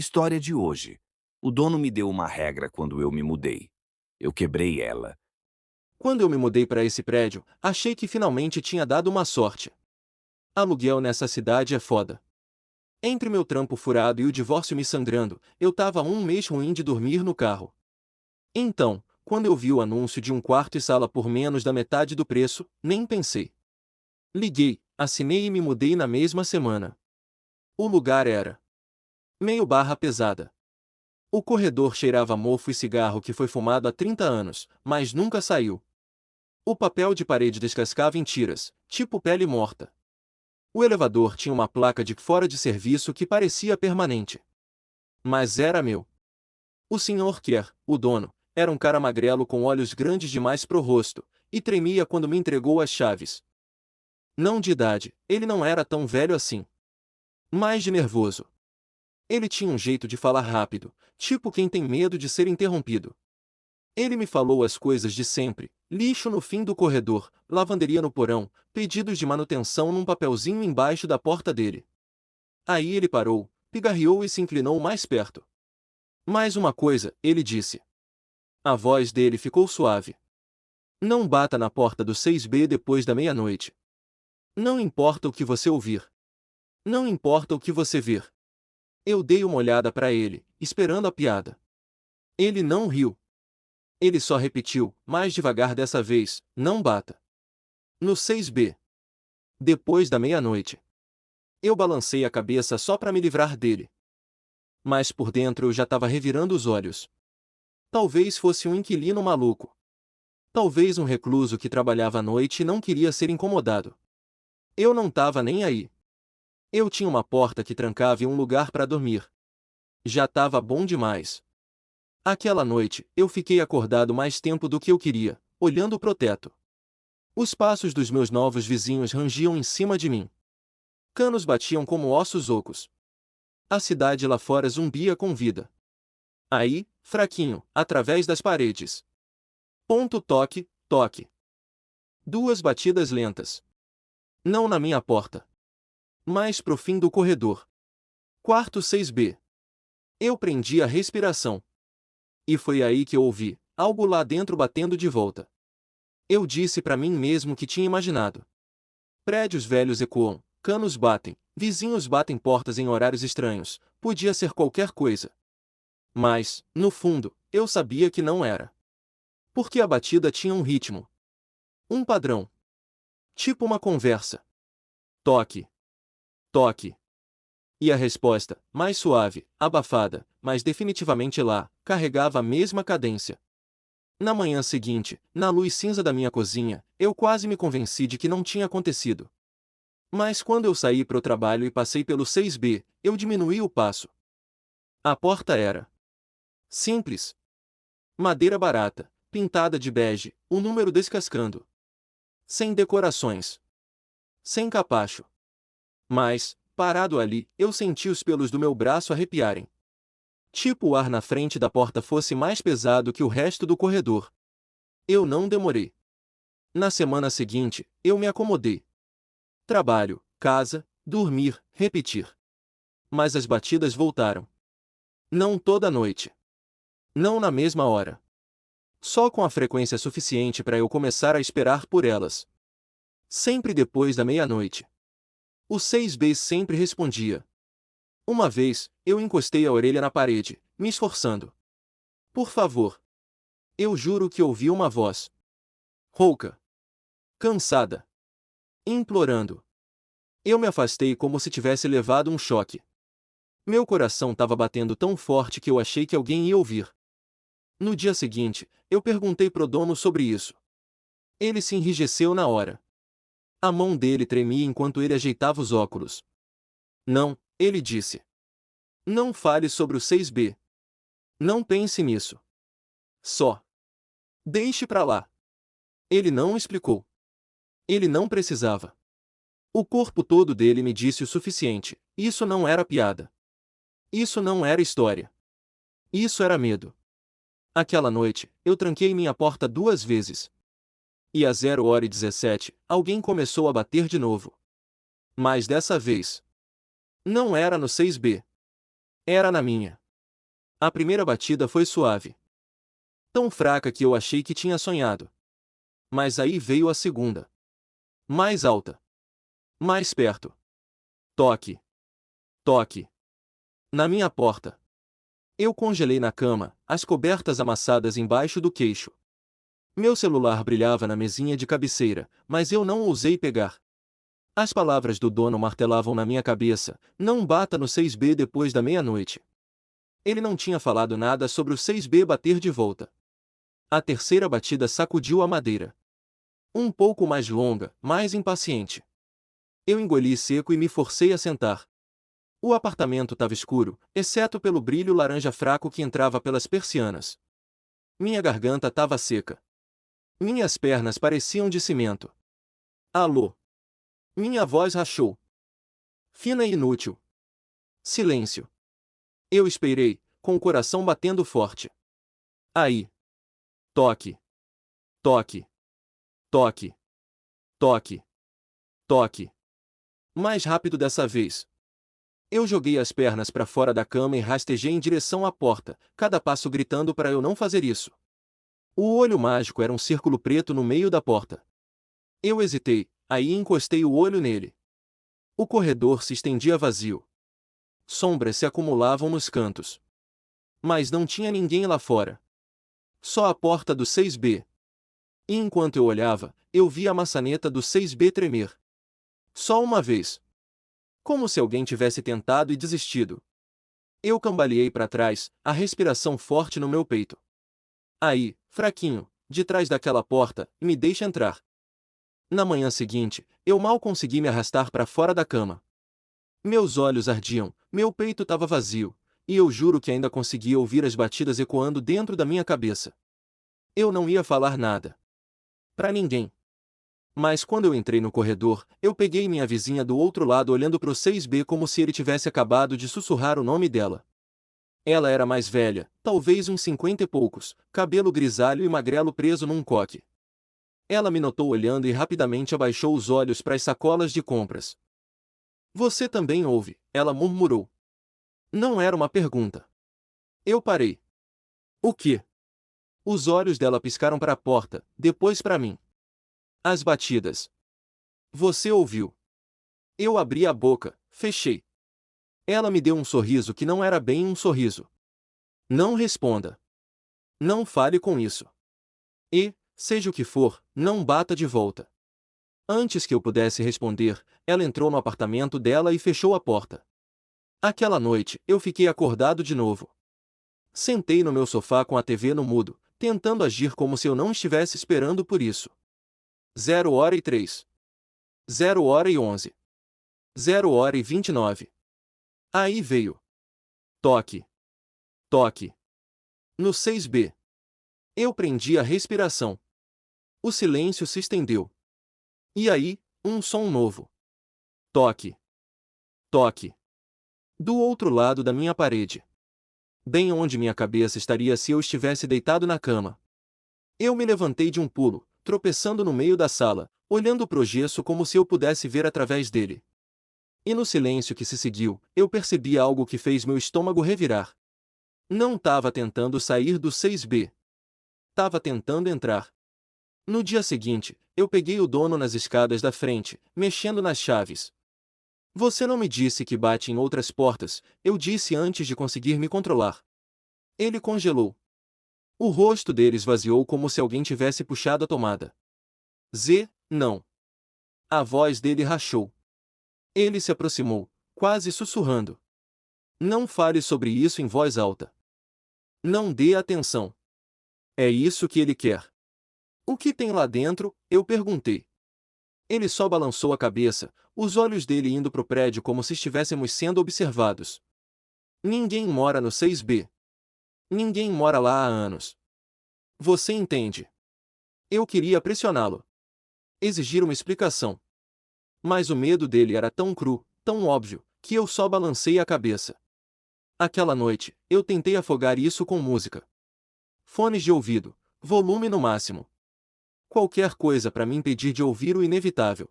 História de hoje. O dono me deu uma regra quando eu me mudei. Eu quebrei ela. Quando eu me mudei para esse prédio, achei que finalmente tinha dado uma sorte. Aluguel nessa cidade é foda. Entre meu trampo furado e o divórcio me sangrando, eu tava um mês ruim de dormir no carro. Então, quando eu vi o anúncio de um quarto e sala por menos da metade do preço, nem pensei. Liguei, assinei e me mudei na mesma semana. O lugar era meio barra pesada. O corredor cheirava a mofo e cigarro que foi fumado há 30 anos, mas nunca saiu. O papel de parede descascava em tiras, tipo pele morta. O elevador tinha uma placa de fora de serviço que parecia permanente. Mas era meu. O senhor Kerr, o dono, era um cara magrelo com olhos grandes demais pro rosto, e tremia quando me entregou as chaves. Não de idade, ele não era tão velho assim. Mais de nervoso. Ele tinha um jeito de falar rápido, tipo quem tem medo de ser interrompido. Ele me falou as coisas de sempre: lixo no fim do corredor, lavanderia no porão, pedidos de manutenção num papelzinho embaixo da porta dele. Aí ele parou, pigarreou e se inclinou mais perto. Mais uma coisa, ele disse. A voz dele ficou suave. Não bata na porta do 6B depois da meia-noite. Não importa o que você ouvir. Não importa o que você ver. Eu dei uma olhada para ele, esperando a piada. Ele não riu. Ele só repetiu, mais devagar dessa vez: não bata. No 6B. Depois da meia-noite. Eu balancei a cabeça só para me livrar dele. Mas por dentro eu já estava revirando os olhos. Talvez fosse um inquilino maluco. Talvez um recluso que trabalhava à noite e não queria ser incomodado. Eu não estava nem aí. Eu tinha uma porta que trancava e um lugar para dormir. Já estava bom demais. Aquela noite, eu fiquei acordado mais tempo do que eu queria, olhando pro teto. Os passos dos meus novos vizinhos rangiam em cima de mim. Canos batiam como ossos ocos. A cidade lá fora zumbia com vida. Aí, fraquinho, através das paredes. Ponto toque, toque. Duas batidas lentas. Não na minha porta. Mais pro fim do corredor. Quarto 6B. Eu prendi a respiração. E foi aí que eu ouvi algo lá dentro batendo de volta. Eu disse para mim mesmo que tinha imaginado. Prédios velhos ecoam, canos batem, vizinhos batem portas em horários estranhos, podia ser qualquer coisa. Mas, no fundo, eu sabia que não era. Porque a batida tinha um ritmo. Um padrão. Tipo uma conversa. Toque. Toque. E a resposta, mais suave, abafada, mas definitivamente lá, carregava a mesma cadência. Na manhã seguinte, na luz cinza da minha cozinha, eu quase me convenci de que não tinha acontecido. Mas quando eu saí para o trabalho e passei pelo 6B, eu diminuí o passo. A porta era simples. Madeira barata, pintada de bege, o número descascando. Sem decorações. Sem capacho. Mas, parado ali, eu senti os pelos do meu braço arrepiarem. Tipo o ar na frente da porta fosse mais pesado que o resto do corredor. Eu não demorei. Na semana seguinte, eu me acomodei. Trabalho, casa, dormir, repetir. Mas as batidas voltaram. Não toda noite. Não na mesma hora. Só com a frequência suficiente para eu começar a esperar por elas. Sempre depois da meia-noite. O 6B sempre respondia. Uma vez, eu encostei a orelha na parede, me esforçando. Por favor. Eu juro que ouvi uma voz. Rouca. Cansada. Implorando. Eu me afastei como se tivesse levado um choque. Meu coração estava batendo tão forte que eu achei que alguém ia ouvir. No dia seguinte, eu perguntei pro dono sobre isso. Ele se enrijeceu na hora. A mão dele tremia enquanto ele ajeitava os óculos. Não, ele disse. Não fale sobre o 6B. Não pense nisso. Só. Deixe pra lá. Ele não explicou. Ele não precisava. O corpo todo dele me disse o suficiente. Isso não era piada. Isso não era história. Isso era medo. Aquela noite, eu tranquei minha porta 2 vezes. E às 0h17, alguém começou a bater de novo. Mas dessa vez, não era no 6B. Era na minha. A primeira batida foi suave. Tão fraca que eu achei que tinha sonhado. Mas aí veio a segunda. Mais alta. Mais perto. Toque. Toque. Na minha porta. Eu congelei na cama, as cobertas amassadas embaixo do queixo. Meu celular brilhava na mesinha de cabeceira, mas eu não ousei pegar. As palavras do dono martelavam na minha cabeça: não bata no 6B depois da meia-noite. Ele não tinha falado nada sobre o 6B bater de volta. A terceira batida sacudiu a madeira. Um pouco mais longa, mais impaciente. Eu engoli seco e me forcei a sentar. O apartamento estava escuro, exceto pelo brilho laranja fraco que entrava pelas persianas. Minha garganta estava seca. Minhas pernas pareciam de cimento. Alô? Minha voz rachou. Fina e inútil. Silêncio. Eu esperei, com o coração batendo forte. Aí. Toque. Toque. Toque. Toque. Toque. Mais rápido dessa vez. Eu joguei as pernas para fora da cama e rastejei em direção à porta, cada passo gritando para eu não fazer isso. O olho mágico era um círculo preto no meio da porta. Eu hesitei, aí encostei o olho nele. O corredor se estendia vazio. Sombras se acumulavam nos cantos. Mas não tinha ninguém lá fora. Só a porta do 6B. E enquanto eu olhava, eu vi a maçaneta do 6B tremer. Só uma vez. Como se alguém tivesse tentado e desistido. Eu cambaleei para trás, a respiração forte no meu peito. Aí, fraquinho, de trás daquela porta, me deixa entrar. Na manhã seguinte, eu mal consegui me arrastar para fora da cama. Meus olhos ardiam, meu peito estava vazio, e eu juro que ainda conseguia ouvir as batidas ecoando dentro da minha cabeça. Eu não ia falar nada. Para ninguém. Mas quando eu entrei no corredor, eu peguei minha vizinha do outro lado olhando pro 6B como se ele tivesse acabado de sussurrar o nome dela. Ela era mais velha, talvez uns 50 e poucos, cabelo grisalho e magrelo preso num coque. Ela me notou olhando e rapidamente abaixou os olhos para as sacolas de compras. Você também ouve, ela murmurou. Não era uma pergunta. Eu parei. O quê? Os olhos dela piscaram para a porta, depois para mim. As batidas. Você ouviu? Eu abri a boca, fechei. Ela me deu um sorriso que não era bem um sorriso. Não responda. Não fale com isso. E, seja o que for, não bata de volta. Antes que eu pudesse responder, ela entrou no apartamento dela e fechou a porta. Aquela noite, eu fiquei acordado de novo. Sentei no meu sofá com a TV no mudo, tentando agir como se eu não estivesse esperando por isso. 0h03. 0h11. 0h29. Aí veio. Toque. Toque. No 6B. Eu prendi a respiração. O silêncio se estendeu. E aí, um som novo. Toque. Toque. Do outro lado da minha parede. Bem onde minha cabeça estaria se eu estivesse deitado na cama. Eu me levantei de um pulo, tropeçando no meio da sala, olhando pro gesso como se eu pudesse ver através dele. E no silêncio que se seguiu, eu percebi algo que fez meu estômago revirar. Não estava tentando sair do 6B. Estava tentando entrar. No dia seguinte, eu peguei o dono nas escadas da frente, mexendo nas chaves. Você não me disse que bate em outras portas, eu disse antes de conseguir me controlar. Ele congelou. O rosto dele esvaziou como se alguém tivesse puxado a tomada. Não. A voz dele rachou. Ele se aproximou, quase sussurrando. Não fale sobre isso em voz alta. Não dê atenção. É isso que ele quer. O que tem lá dentro? Eu perguntei. Ele só balançou a cabeça, os olhos dele indo pro prédio como se estivéssemos sendo observados. Ninguém mora no 6B. Ninguém mora lá há anos. Você entende? Eu queria pressioná-lo. Exigir uma explicação. Mas o medo dele era tão cru, tão óbvio, que eu só balancei a cabeça. Aquela noite, eu tentei afogar isso com música. Fones de ouvido, volume no máximo. Qualquer coisa para me impedir de ouvir o inevitável.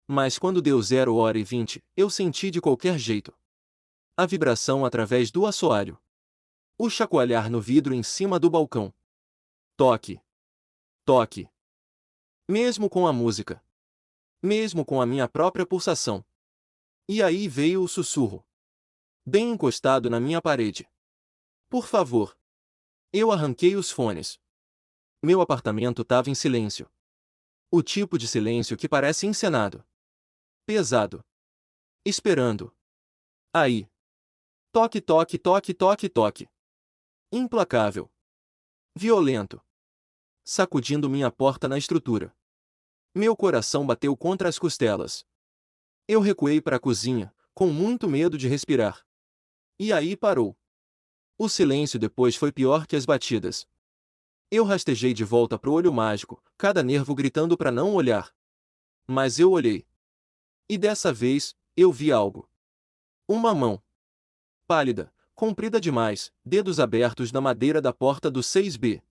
Mas quando deu 0h20, eu senti de qualquer jeito. A vibração através do assoalho. O chacoalhar no vidro em cima do balcão. Toque. Toque. Mesmo com a música. Mesmo com a minha própria pulsação. E aí veio o sussurro. Bem encostado na minha parede. Por favor. Eu arranquei os fones. Meu apartamento estava em silêncio. O tipo de silêncio que parece encenado. Pesado. Esperando. Aí. Toque, toque, toque, toque, toque. Implacável. Violento. Sacudindo minha porta na estrutura. Meu coração bateu contra as costelas. Eu recuei para a cozinha, com muito medo de respirar. E aí parou. O silêncio depois foi pior que as batidas. Eu rastejei de volta pro olho mágico, cada nervo gritando para não olhar. Mas eu olhei. E dessa vez, eu vi algo. Uma mão. Pálida, comprida demais, dedos abertos na madeira da porta do 6B.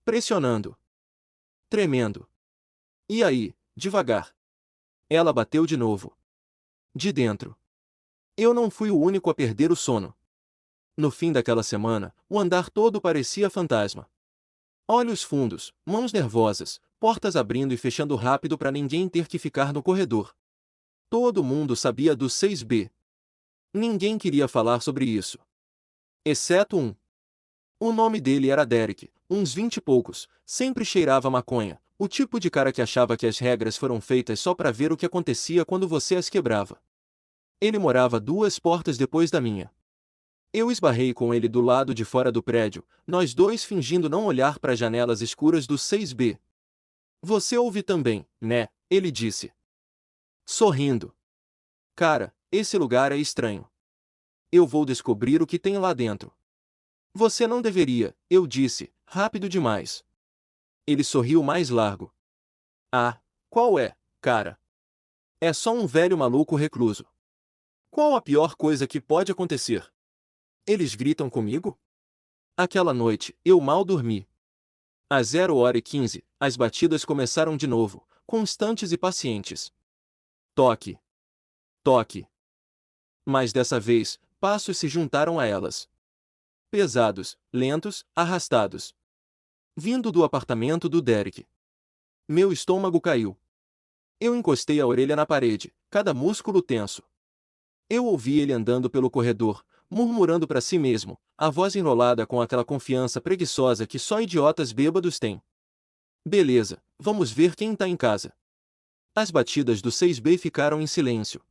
Pressionando. Tremendo. E aí, devagar. Ela bateu de novo. De dentro. Eu não fui o único a perder o sono. No fim daquela semana, o andar todo parecia fantasma. Olhos fundos, mãos nervosas, portas abrindo e fechando rápido para ninguém ter que ficar no corredor. Todo mundo sabia do 6B. Ninguém queria falar sobre isso. Exceto um. O nome dele era Derek, uns 20 e poucos, sempre cheirava maconha, o tipo de cara que achava que as regras foram feitas só para ver o que acontecia quando você as quebrava. Ele morava 2 portas depois da minha. Eu esbarrei com ele do lado de fora do prédio, nós dois fingindo não olhar para as janelas escuras do 6B. Você ouve também, né? Ele disse. Sorrindo. Cara, esse lugar é estranho. Eu vou descobrir o que tem lá dentro. Você não deveria, eu disse, rápido demais. Ele sorriu mais largo. Ah, qual é, cara? É só um velho maluco recluso. Qual a pior coisa que pode acontecer? Eles gritam comigo? Aquela noite, eu mal dormi. Às 0h15, as batidas começaram de novo, constantes e pacientes. Toque. Toque. Mas dessa vez, passos se juntaram a elas. Pesados, lentos, arrastados. Vindo do apartamento do Derek. Meu estômago caiu. Eu encostei a orelha na parede, cada músculo tenso. Eu ouvi ele andando pelo corredor, murmurando para si mesmo, a voz enrolada com aquela confiança preguiçosa que só idiotas bêbados têm. Beleza, vamos ver quem tá em casa. As batidas do 6B ficaram em silêncio.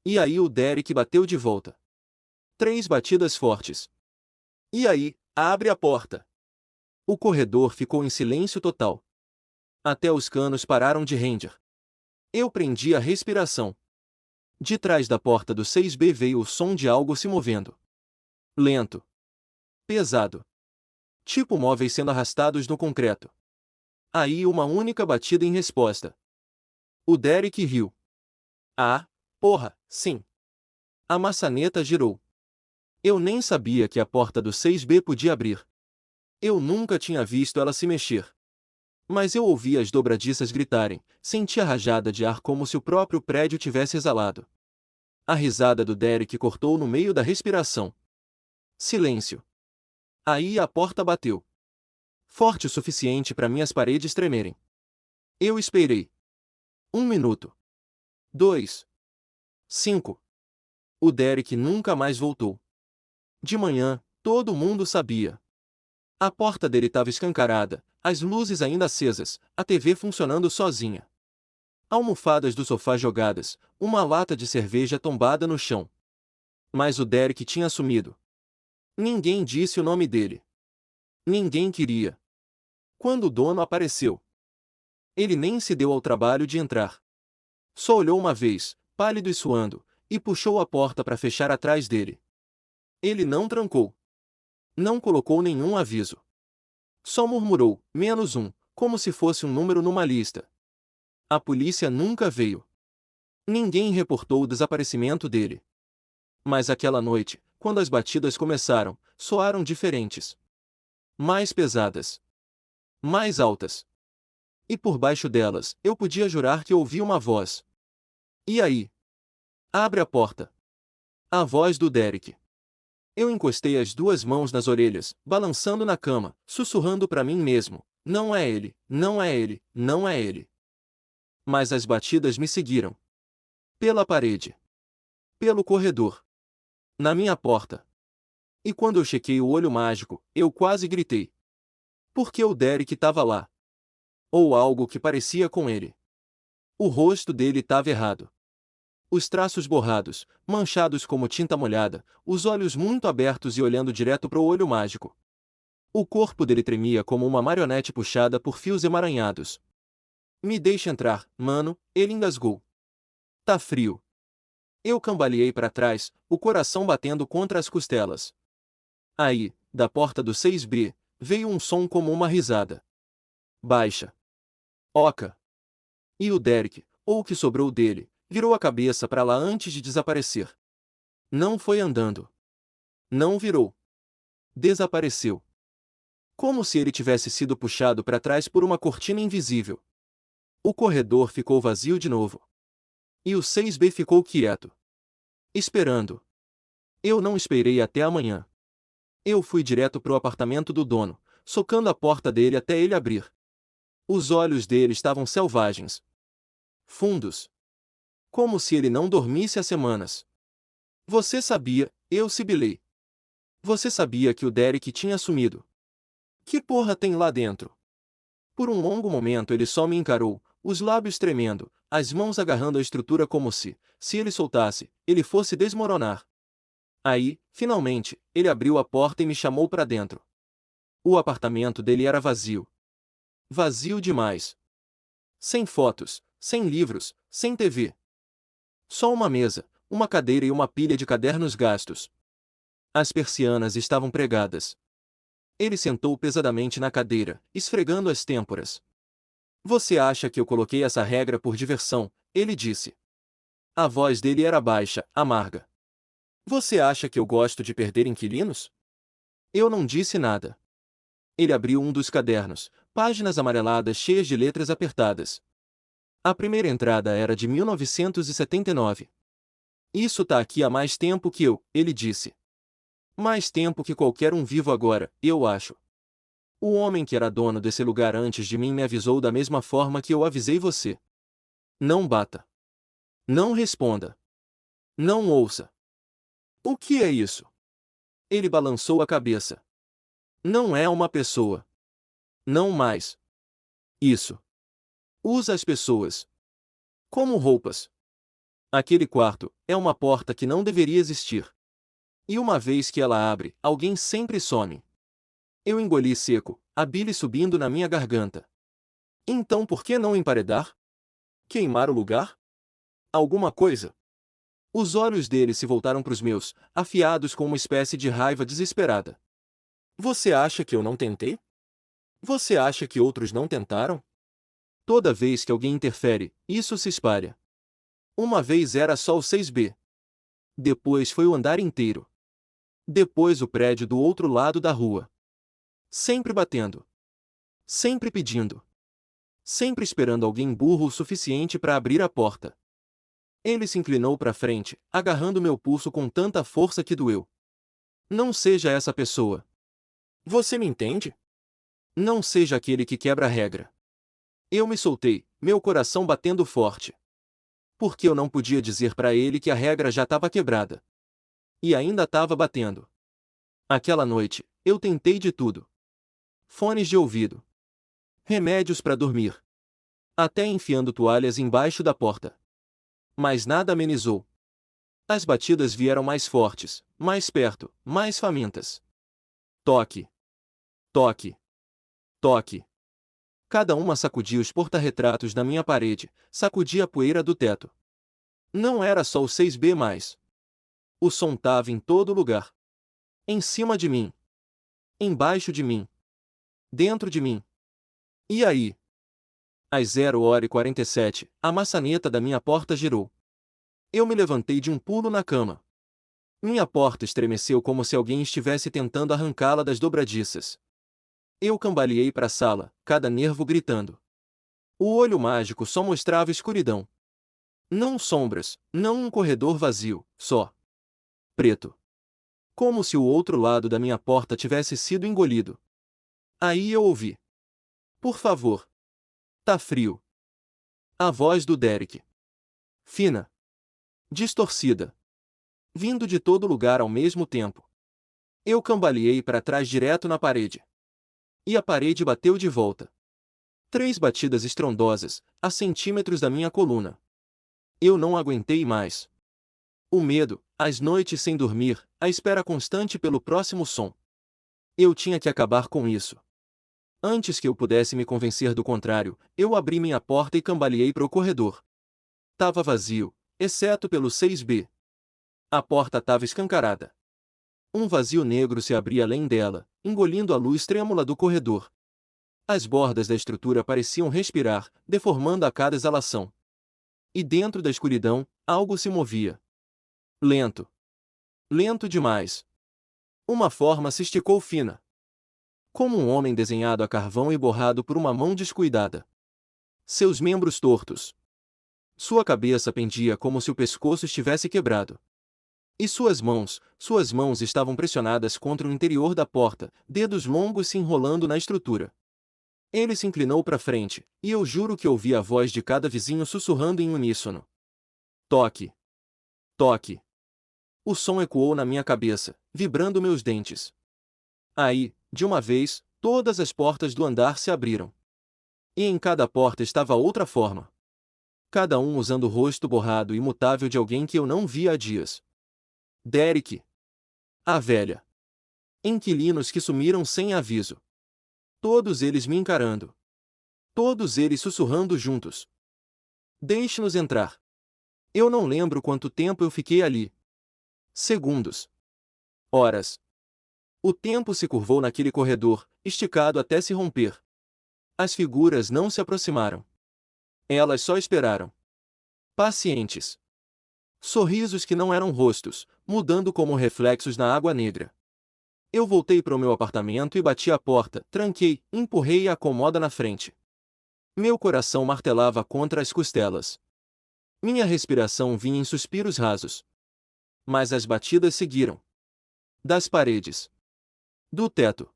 E aí o Derek bateu de volta. 3 batidas fortes. E aí, abre a porta. O corredor ficou em silêncio total. Até os canos pararam de render. Eu prendi a respiração. De trás da porta do 6B veio o som de algo se movendo. Lento. Pesado. Tipo móveis sendo arrastados no concreto. Aí uma única batida em resposta. O Derek riu. Ah, porra, sim. A maçaneta girou. Eu nem sabia que a porta do 6B podia abrir. Eu nunca tinha visto ela se mexer. Mas eu ouvi as dobradiças gritarem, senti a rajada de ar como se o próprio prédio tivesse exalado. A risada do Derek cortou no meio da respiração. Silêncio. Aí a porta bateu. Forte o suficiente para minhas paredes tremerem. Eu esperei. 1 minuto. 2. 5. O Derek nunca mais voltou. De manhã, todo mundo sabia. A porta dele estava escancarada, as luzes ainda acesas, a TV funcionando sozinha. Almofadas do sofá jogadas, uma lata de cerveja tombada no chão. Mas o Derek tinha sumido. Ninguém disse o nome dele. Ninguém queria. Quando o dono apareceu, ele nem se deu ao trabalho de entrar. Só olhou uma vez, pálido e suando, e puxou a porta para fechar atrás dele. Ele não trancou. Não colocou nenhum aviso. Só murmurou, -1, como se fosse um número numa lista. A polícia nunca veio. Ninguém reportou o desaparecimento dele. Mas aquela noite, quando as batidas começaram, soaram diferentes. Mais pesadas. Mais altas. E por baixo delas, eu podia jurar que ouvi uma voz. E aí? Abre a porta. A voz do Derek. Eu encostei as duas mãos nas orelhas, balançando na cama, sussurrando para mim mesmo: não é ele, não é ele, não é ele. Mas as batidas me seguiram. Pela parede. Pelo corredor. Na minha porta. E quando eu chequei o olho mágico, eu quase gritei. Porque o Derek estava lá. Ou algo que parecia com ele. O rosto dele estava errado. Os traços borrados, manchados como tinta molhada, os olhos muito abertos e olhando direto para o olho mágico. O corpo dele tremia como uma marionete puxada por fios emaranhados. Me deixa entrar, mano, ele engasgou. Tá frio. Eu cambaleei para trás, o coração batendo contra as costelas. Aí, da porta do 6B, veio um som como uma risada. Baixa. Oca. E o Derek, ou o que sobrou dele, virou a cabeça para lá antes de desaparecer. Não foi andando. Não virou. Desapareceu. Como se ele tivesse sido puxado para trás por uma cortina invisível. O corredor ficou vazio de novo. E o 6B ficou quieto. Esperando. Eu não esperei até amanhã. Eu fui direto pro apartamento do dono, socando a porta dele até ele abrir. Os olhos dele estavam selvagens. Fundos. Como se ele não dormisse há semanas. Você sabia, eu sibilei. Você sabia que o Derek tinha sumido. Que porra tem lá dentro? Por um longo momento ele só me encarou, os lábios tremendo, as mãos agarrando a estrutura como se ele soltasse, ele fosse desmoronar. Aí, finalmente, ele abriu a porta e me chamou para dentro. O apartamento dele era vazio. Vazio demais. Sem fotos, sem livros, sem TV. Só uma mesa, uma cadeira e uma pilha de cadernos gastos. As persianas estavam pregadas. Ele sentou pesadamente na cadeira, esfregando as têmporas. Você acha que eu coloquei essa regra por diversão? Ele disse. A voz dele era baixa, amarga. Você acha que eu gosto de perder inquilinos? Eu não disse nada. Ele abriu um dos cadernos, páginas amareladas cheias de letras apertadas. A primeira entrada era de 1979. Isso tá aqui há mais tempo que eu, ele disse. Mais tempo que qualquer um vivo agora, eu acho. O homem que era dono desse lugar antes de mim me avisou da mesma forma que eu avisei você. Não bata. Não responda. Não ouça. O que é isso? Ele balançou a cabeça. Não é uma pessoa. Não mais. Isso. Usa as pessoas. Como roupas. Aquele quarto é uma porta que não deveria existir. E uma vez que ela abre, alguém sempre some. Eu engoli seco, a bile subindo na minha garganta. Então por que não emparedar? Queimar o lugar? Alguma coisa? Os olhos dele se voltaram para os meus, afiados com uma espécie de raiva desesperada. Você acha que eu não tentei? Você acha que outros não tentaram? Toda vez que alguém interfere, isso se espalha. Uma vez era só o 6B. Depois foi o andar inteiro. Depois o prédio do outro lado da rua. Sempre batendo. Sempre pedindo. Sempre esperando alguém burro o suficiente para abrir a porta. Ele se inclinou para frente, agarrando meu pulso com tanta força que doeu. Não seja essa pessoa. Você me entende? Não seja aquele que quebra a regra. Eu me soltei, meu coração batendo forte. Porque eu não podia dizer para ele que a regra já estava quebrada. E ainda estava batendo. Aquela noite, eu tentei de tudo. Fones de ouvido. Remédios para dormir. Até enfiando toalhas embaixo da porta. Mas nada amenizou. As batidas vieram mais fortes, mais perto, mais famintas. Toque. Toque. Toque. Cada uma sacudia os porta-retratos da minha parede, sacudia a poeira do teto. Não era só o 6B mais. O som tava em todo lugar. Em cima de mim. Embaixo de mim. Dentro de mim. E aí? Às 0h47, a maçaneta da minha porta girou. Eu me levantei de um pulo na cama. Minha porta estremeceu como se alguém estivesse tentando arrancá-la das dobradiças. Eu cambaleei para a sala, cada nervo gritando. O olho mágico só mostrava escuridão. Não sombras, não um corredor vazio, só. preto. Como se o outro lado da minha porta tivesse sido engolido. Aí eu ouvi: "Por favor. Tá frio." A voz do Derek. Fina. Distorcida. Vindo de todo lugar ao mesmo tempo. Eu cambaleei para trás direto na parede. E a parede bateu de volta. 3 batidas estrondosas, a centímetros da minha coluna. Eu não aguentei mais. O medo, as noites sem dormir, a espera constante pelo próximo som. Eu tinha que acabar com isso. Antes que eu pudesse me convencer do contrário, eu abri minha porta e cambaleei para o corredor. Tava vazio, exceto pelo 6B. A porta estava escancarada. Um vazio negro se abria além dela, engolindo a luz trêmula do corredor. As bordas da estrutura pareciam respirar, deformando a cada exalação. E dentro da escuridão, algo se movia. Lento. Lento demais. Uma forma se esticou fina. Como um homem desenhado a carvão e borrado por uma mão descuidada. Seus membros tortos. Sua cabeça pendia como se o pescoço estivesse quebrado. E suas mãos estavam pressionadas contra o interior da porta, dedos longos se enrolando na estrutura. Ele se inclinou para frente, e eu juro que ouvi a voz de cada vizinho sussurrando em uníssono. Toque. Toque. O som ecoou na minha cabeça, vibrando meus dentes. Aí, de uma vez, todas as portas do andar se abriram. E em cada porta estava outra forma. Cada um usando o rosto borrado e imutável de alguém que eu não via há dias. Derek. A velha. Inquilinos que sumiram sem aviso. Todos eles me encarando. Todos eles sussurrando juntos. Deixe-nos entrar. Eu não lembro quanto tempo eu fiquei ali. Segundos. Horas. O tempo se curvou naquele corredor, esticado até se romper. As figuras não se aproximaram. Elas só esperaram. Pacientes. Sorrisos que não eram rostos, mudando como reflexos na água negra. Eu voltei para o meu apartamento e bati a porta, tranquei, empurrei a cômoda na frente. Meu coração martelava contra as costelas. Minha respiração vinha em suspiros rasos. Mas as batidas seguiram. Das paredes. Do teto.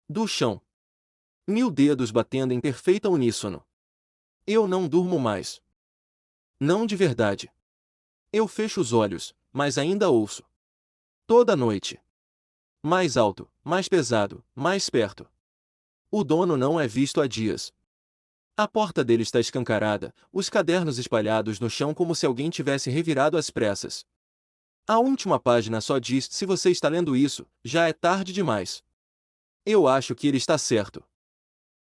Do chão. 1000 dedos batendo em perfeita uníssono. Eu não durmo mais. Não de verdade. Eu fecho os olhos, mas ainda ouço. Toda noite. Mais alto, mais pesado, mais perto. O dono não é visto há dias. A porta dele está escancarada, os cadernos espalhados no chão como se alguém tivesse revirado às pressas. A última página só diz: se você está lendo isso, já é tarde demais. Eu acho que ele está certo.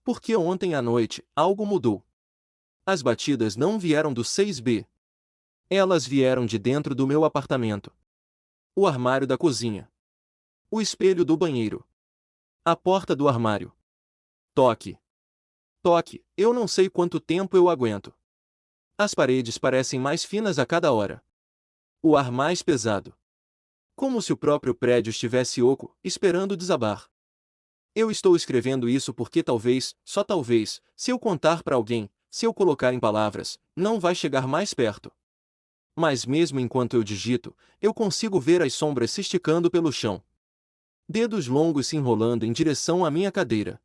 Porque ontem à noite, algo mudou. As batidas não vieram do 6B. Elas vieram de dentro do meu apartamento. O armário da cozinha. O espelho do banheiro. A porta do armário. Toque. Toque, eu não sei quanto tempo eu aguento. As paredes parecem mais finas a cada hora. O ar mais pesado. Como se o próprio prédio estivesse oco, esperando desabar. Eu estou escrevendo isso porque talvez, só talvez, se eu contar para alguém, se eu colocar em palavras, não vai chegar mais perto. Mas mesmo enquanto eu digito, eu consigo ver as sombras se esticando pelo chão. Dedos longos se enrolando em direção à minha cadeira.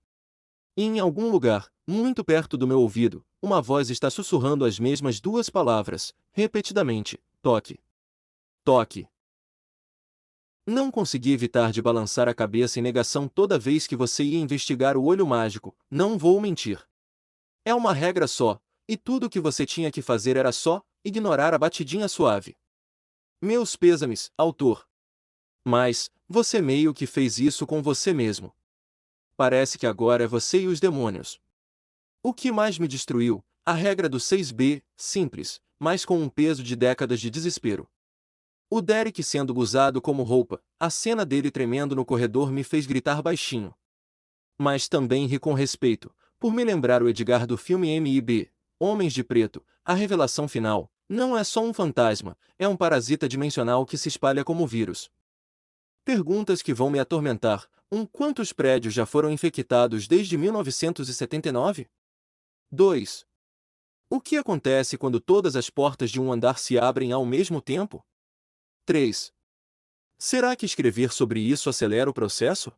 E em algum lugar, muito perto do meu ouvido, uma voz está sussurrando as mesmas 2 palavras, repetidamente: toque. Toque. Não consegui evitar de balançar a cabeça em negação toda vez que você ia investigar o olho mágico, não vou mentir. É uma regra só, e tudo o que você tinha que fazer era só ignorar a batidinha suave. Meus pêsames, autor. Mas, você meio que fez isso com você mesmo. Parece que agora é você e os demônios. O que mais me destruiu? A regra do 6B, simples, mas com um peso de décadas de desespero. O Derek sendo usado como roupa, a cena dele tremendo no corredor me fez gritar baixinho. Mas também ri com respeito, por me lembrar o Edgar do filme M.I.B., Homens de Preto, a revelação final, não é só um fantasma, é um parasita dimensional que se espalha como vírus. Perguntas que vão me atormentar. Quantos prédios já foram infectados desde 1979? 2. O que acontece quando todas as portas de um andar se abrem ao mesmo tempo? 3. Será que escrever sobre isso acelera o processo?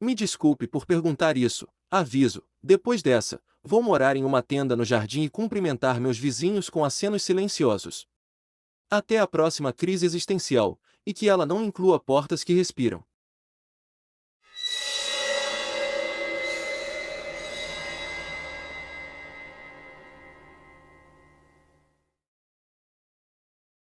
Me desculpe por perguntar isso. Aviso: depois dessa, vou morar em uma tenda no jardim e cumprimentar meus vizinhos com acenos silenciosos. Até a próxima crise existencial, e que ela não inclua portas que respiram.